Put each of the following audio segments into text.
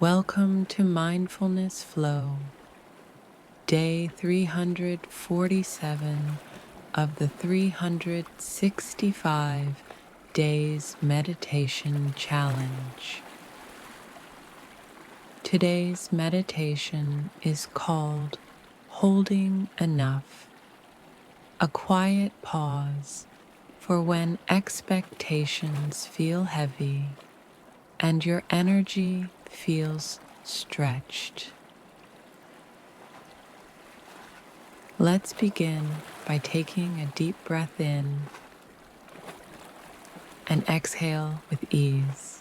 Welcome to Mindfulness Flow, day 347 of the 365 Days Meditation Challenge. Today's meditation is called Holding Enough, a quiet pause for when expectations feel heavy and your energy feels stretched. Let's begin by taking a deep breath in and exhale with ease.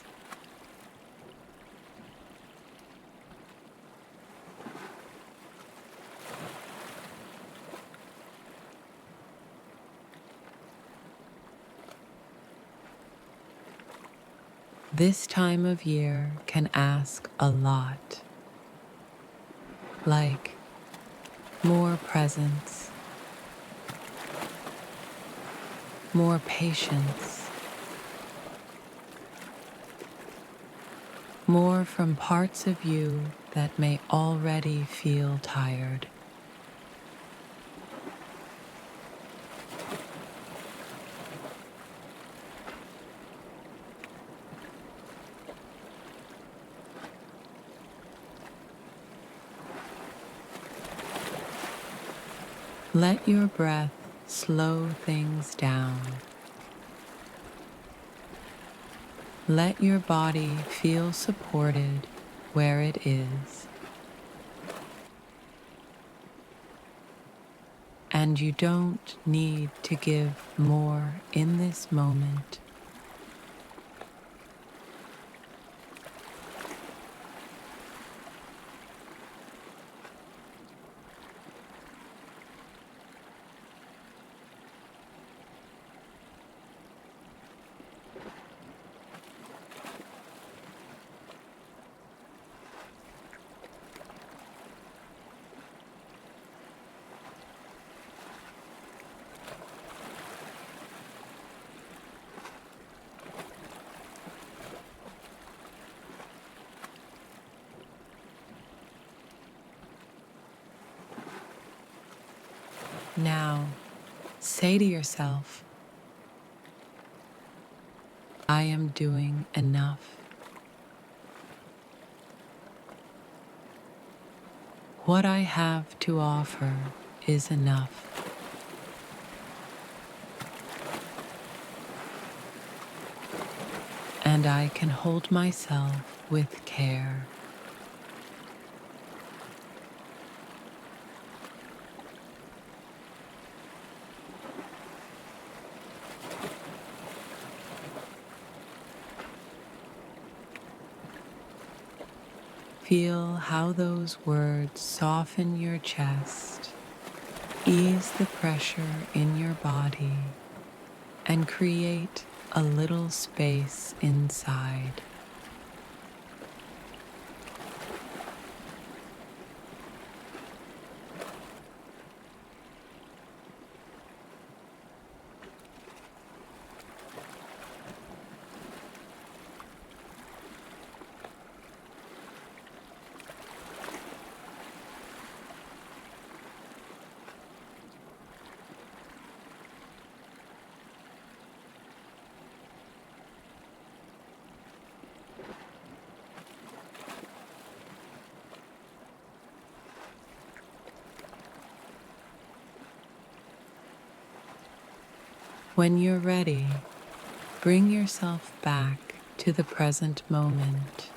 This time of year can ask a lot, like more presence, more patience, more from parts of you that may already feel tired. Let your breath slow things down. Let your body feel supported where it is. And you don't need to give more in this moment. Now, say to yourself, I am doing enough. What I have to offer is enough. And I can hold myself with care. Feel how those words soften your chest, ease the pressure in your body, and create a little space inside. When you're ready, bring yourself back to the present moment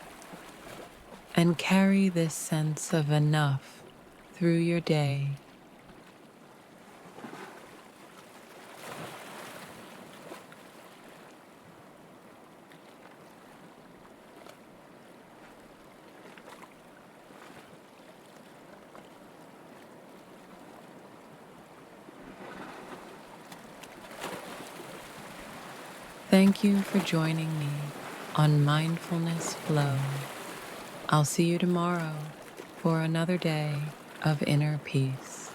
and carry this sense of enough through your day. Thank you for joining me on Mindfulness Flow. I'll see you tomorrow for another day of inner peace.